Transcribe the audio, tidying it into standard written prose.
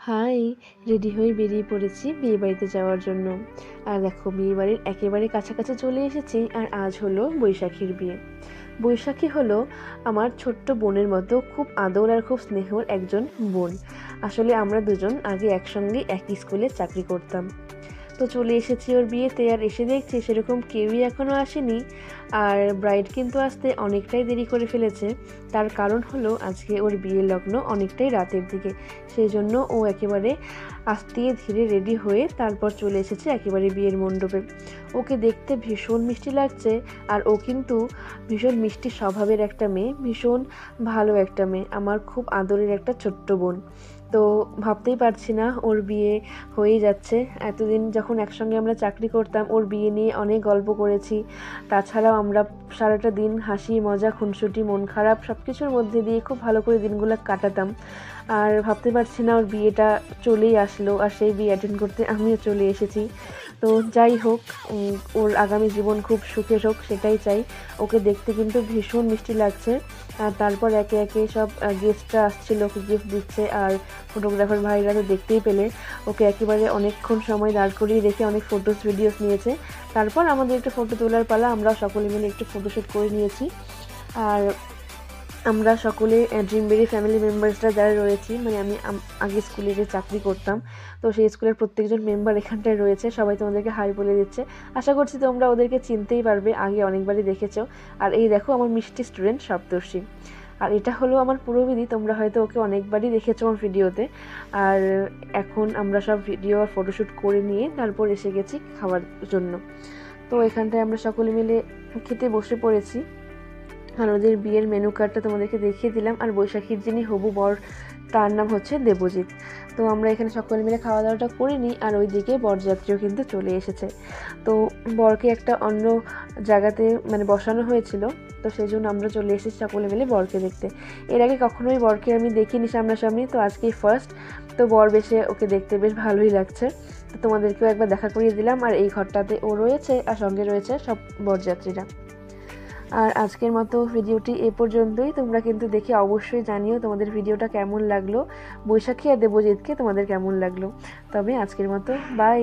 High, ready হয়ে বেরিয়ে পড়েছি বিয়েবাড়িতে যাওয়ার জন্য। আর দেখো, বিয়েবাড়ির একেবারে কাছাকাছি চলে এসেছি। আর আজ হলো বৈশাখীর বিয়ে। বৈশাখী হলো আমার ছোট্ট বোনের মতো খুব আদর আর খুব স্নেহর একজন বোন। আসলে আমরা দুজন আগে একসঙ্গে একই স্কুলে চাকরি করতাম। তো চলে এসেছি ওর বিয়েতে, আর এসে দেখছি সেরকম কেউই এখনও আসেনি। আর ব্রাইড কিন্তু আসতে অনেকটাই দেরি করে ফেলেছে। তার কারণ হলো আজকে ওর বিয়ের লগ্ন অনেকটাই রাতের দিকে, সেই জন্য ও একেবারে আস্তে ধীরে রেডি হয়ে তারপর চলে এসেছে একেবারে বিয়ের মণ্ডপে। ওকে দেখতে ভীষণ মিষ্টি লাগছে। আর ও কিন্তু ভীষণ মিষ্টি স্বভাবের একটা মেয়ে, ভীষণ ভালো একটা মেয়ে, আমার খুব আদরের একটা ছোট্ট বোন। তো ভাবতেই পারছি না ওর বিয়ে হয়েই যাচ্ছে। এতদিন যখন একসঙ্গে আমরা চাকরি করতাম, ওর বিয়ে নিয়ে অনেক গল্প করেছি। তাছাড়াও আমরা সারাটা দিন হাসি মজা খুনসুটি মন খারাপ সব কিছুর মধ্যে দিয়ে খুব ভালো করে দিনগুলো কাটাতাম। আর ভাবতে পারছি না ওর বিয়েটা চলেই আসলো, আর সেই বিয়ে অ্যাটেন্ড করতে আমিও চলে এসেছি। তো যাই হোক, ওর আগামী জীবন খুব সুখের হোক সেটাই চাই। ওকে দেখতে কিন্তু ভীষণ মিষ্টি লাগছে। আর তারপর একে একে সব গেস্টরা আসছিল, ওকে গিফট দিচ্ছে। আর ফটোগ্রাফার ভাইরা তো দেখতেই পেলে, ওকে একেবারে অনেকক্ষণ সময় দাঁড় করিয়ে রেখে অনেক ফটোস ভিডিওস নিয়েছে। তারপর আমাদের একটু ফটো তোলার পালা, আমরা সকলে মিলে একটু ফটোশ্যুট করে নিয়েছি। আর আমরা সকলে ড্রিমবেরি ফ্যামিলি মেম্বার্সরা যারা রয়েছি, মানে আমি আগে স্কুলে যে চাকরি করতাম, তো সেই স্কুলের প্রত্যেকজন মেম্বার এখানটায় রয়েছে, সবাই তোমাদেরকে হাই বলে দিচ্ছে। আশা করছি তোমরা ওদেরকে চিনতেই পারবে, আগে অনেকবারই দেখেছো। আর এই দেখো আমার মিষ্টি স্টুডেন্ট সপ্তর্ষি। আর এটা হলো আমার পুরোহিত, তোমরা হয়তো ওকে অনেকবারই দেখেছো আমার ভিডিওতে। আর এখন আমরা সব ভিডিও আর ফটোশ্যুট করে নিয়ে তারপর এসে গেছি খাওয়ার জন্য। তো এখানটায় আমরা সকলে মিলে খেতে বসে পড়েছি। আর ওদের বিয়ের মেনু কার্ডটা তোমাদেরকে দেখিয়ে দিলাম। আর বৈশাখীর যিনি হবু বর, তার নাম হচ্ছে দেবজিৎ। তো আমরা এখানে সকলে মিলে খাওয়া দাওয়াটা করে নিই। আর ওইদিকে বরযাত্রীও কিন্তু চলে এসেছে। তো বরকে একটা অন্য জায়গাতে মানে বসানো হয়েছিল, তো সেই জন্য আমরা চলে এসেছি সকলে মিলে বরকে দেখতে। এর আগে কখনোই বরকে আমি দেখিনি সামনাসামনি, তো আজকেই ফার্স্ট। তো বর বেশে ওকে দেখতে বেশ ভালোই লাগছে। তো তোমাদেরকেও একবার দেখা করিয়ে দিলাম। আর এই ঘরটাতে ও রয়েছে, আর সঙ্গে রয়েছে সব বরযাত্রীরা। আর আজকের মতো ভিডিওটি এ পর্যন্তই। তোমরা কিন্তু দেখে অবশ্যই জানিও তোমাদের ভিডিওটা কেমন লাগলো, বৈশাখী আর দেবজিৎকে তোমাদের কেমন লাগলো। তবে আজকের মতো বাই।